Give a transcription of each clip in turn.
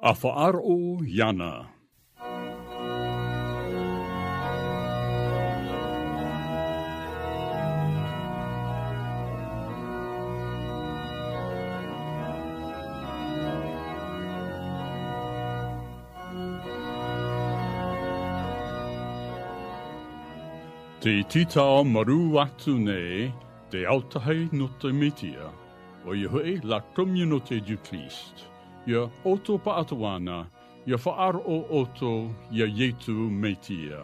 A whaaro Iana. Te titao maru atu nei, te autahe no te metia, o Yehoe la communauté du Christ. Ia oto paatuana, ia whaaro oto, ia yetu metia.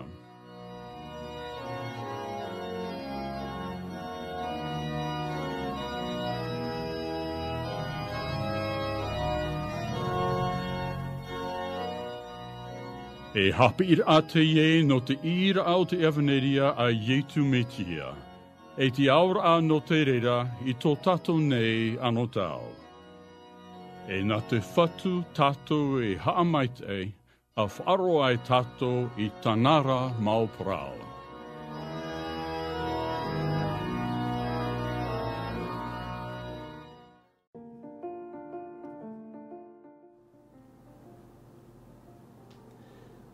E hapir a te ie no te ira au te evaneria a yetu metia. E te aura no te rera I tō tato nei ano tau. E na te whatu tato e haamait e, a wharo ai tato I tanara mau prao.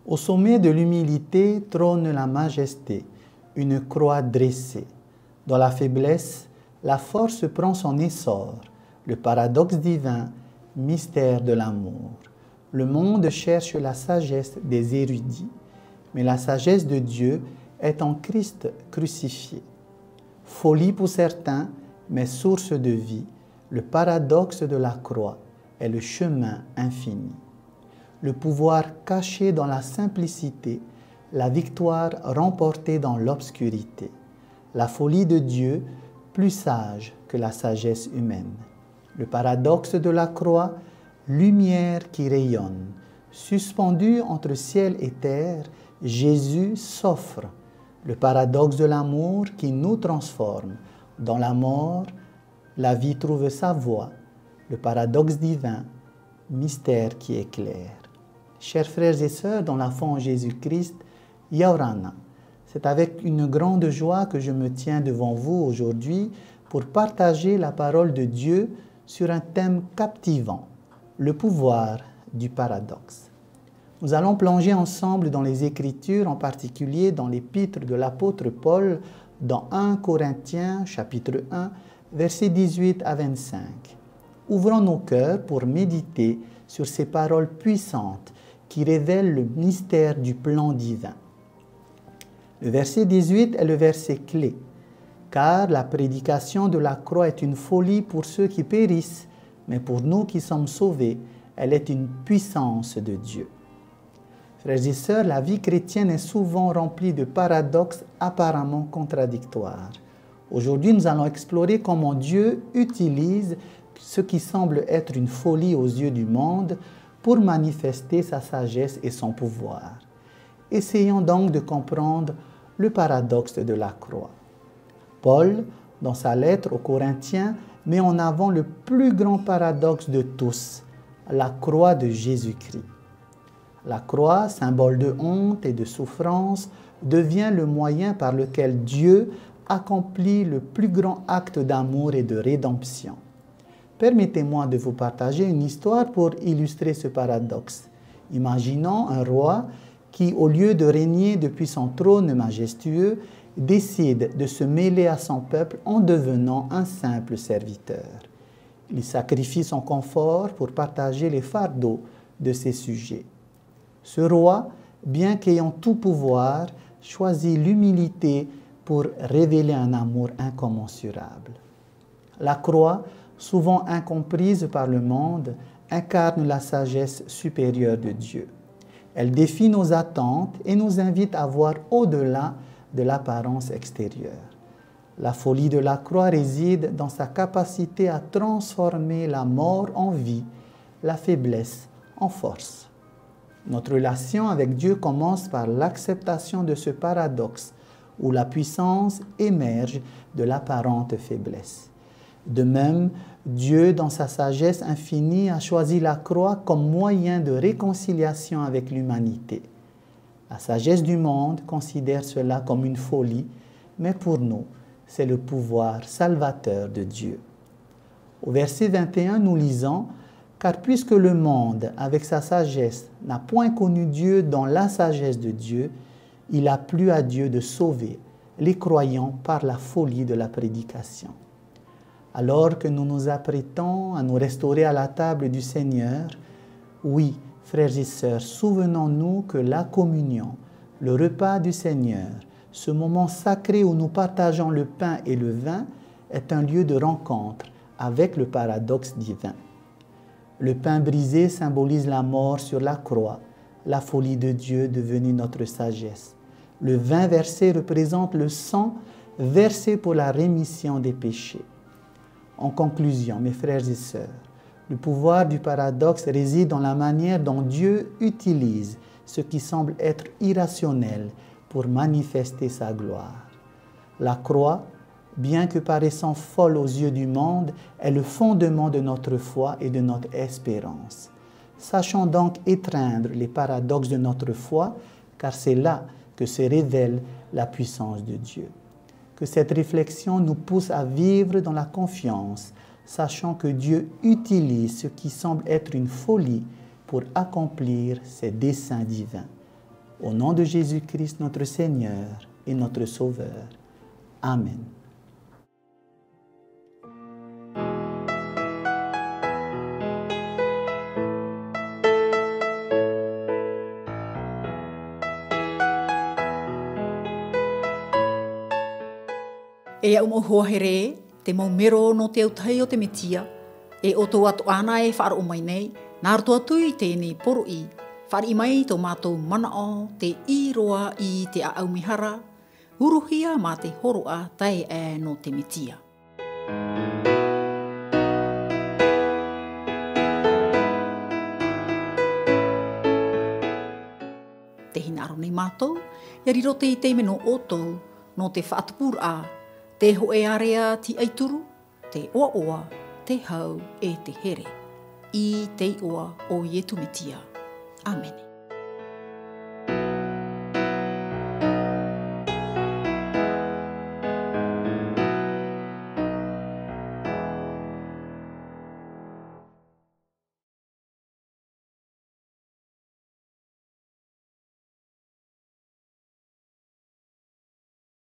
Au sommet de l'humilité trône la majesté, une croix dressée. Dans la faiblesse, la force prend son essor, le paradoxe divin, mystère de l'amour. Le monde cherche la sagesse des érudits, mais la sagesse de Dieu est en Christ crucifié. Folie pour certains, mais source de vie, le paradoxe de la croix est le chemin infini. Le pouvoir caché dans la simplicité, la victoire remportée dans l'obscurité. La folie de Dieu, plus sage que la sagesse humaine. Le paradoxe de la croix, lumière qui rayonne. Suspendu entre ciel et terre, Jésus s'offre. Le paradoxe de l'amour qui nous transforme. Dans la mort, la vie trouve sa voie. Le paradoxe divin, mystère qui éclaire. Chers frères et sœurs, dans la foi en Jésus-Christ, Yaorana, c'est avec une grande joie que je me tiens devant vous aujourd'hui pour partager la parole de Dieu sur un thème captivant, le pouvoir du paradoxe. Nous allons plonger ensemble dans les Écritures, en particulier dans l'épître de l'apôtre Paul, dans 1 Corinthiens, chapitre 1, versets 18 à 25. Ouvrons nos cœurs pour méditer sur ces paroles puissantes qui révèle le mystère du plan divin. Le verset 18 est le verset clé, car la prédication de la croix est une folie pour ceux qui périssent, mais pour nous qui sommes sauvés, elle est une puissance de Dieu. Frères et sœurs, la vie chrétienne est souvent remplie de paradoxes apparemment contradictoires. Aujourd'hui, nous allons explorer comment Dieu utilise ce qui semble être une folie aux yeux du monde pour manifester sa sagesse et son pouvoir. Essayons donc de comprendre le paradoxe de la croix. Paul, dans sa lettre aux Corinthiens, met en avant le plus grand paradoxe de tous, la croix de Jésus-Christ. La croix, symbole de honte et de souffrance, devient le moyen par lequel Dieu accomplit le plus grand acte d'amour et de rédemption. Permettez-moi de vous partager une histoire pour illustrer ce paradoxe. Imaginons un roi qui, au lieu de régner depuis son trône majestueux, décide de se mêler à son peuple en devenant un simple serviteur. Il sacrifie son confort pour partager les fardeaux de ses sujets. Ce roi, bien qu'ayant tout pouvoir, choisit l'humilité pour révéler un amour incommensurable. La croix, souvent incomprise par le monde, incarne la sagesse supérieure de Dieu. Elle défie nos attentes et nous invite à voir au-delà de l'apparence extérieure. La folie de la croix réside dans sa capacité à transformer la mort en vie, la faiblesse en force. Notre relation avec Dieu commence par l'acceptation de ce paradoxe où la puissance émerge de l'apparente faiblesse. De même, Dieu, dans sa sagesse infinie, a choisi la croix comme moyen de réconciliation avec l'humanité. La sagesse du monde considère cela comme une folie, mais pour nous, c'est le pouvoir salvateur de Dieu. Au verset 21, nous lisons Car puisque le monde, avec sa sagesse, n'a point connu Dieu dans la sagesse de Dieu, il a plu à Dieu de sauver les croyants par la folie de la prédication. Alors que nous nous apprêtons à nous restaurer à la table du Seigneur, oui, frères et sœurs, souvenons-nous que la communion, le repas du Seigneur, ce moment sacré où nous partageons le pain et le vin, est un lieu de rencontre avec le paradoxe divin. Le pain brisé symbolise la mort sur la croix, la folie de Dieu devenue notre sagesse. Le vin versé représente le sang versé pour la rémission des péchés. En conclusion, mes frères et sœurs, le pouvoir du paradoxe réside dans la manière dont Dieu utilise ce qui semble être irrationnel pour manifester sa gloire. La croix, bien que paraissant folle aux yeux du monde, est le fondement de notre foi et de notre espérance. Sachons donc étreindre les paradoxes de notre foi, car c'est là que se révèle la puissance de Dieu. Que cette réflexion nous pousse à vivre dans la confiance, sachant que Dieu utilise ce qui semble être une folie pour accomplir ses desseins divins. Au nom de Jésus-Christ, notre Seigneur et notre Sauveur. Amen. E au mohua here, te maumero no te autai o te metia, e o tō atu ana e whaaro o mai nei, nā roto atu i tēnei poro i, whaari i mai tō mātou mana o, te i roa i te a aumihara, uruhia mā te horoa tai e no te metia. Te hinaro nei mātou, ia riro te i teime no otou, no te whaatapura a, te ho e area ti aituru, te oa oa, te hau e te here. I te oa o Ietu Metia. Amen.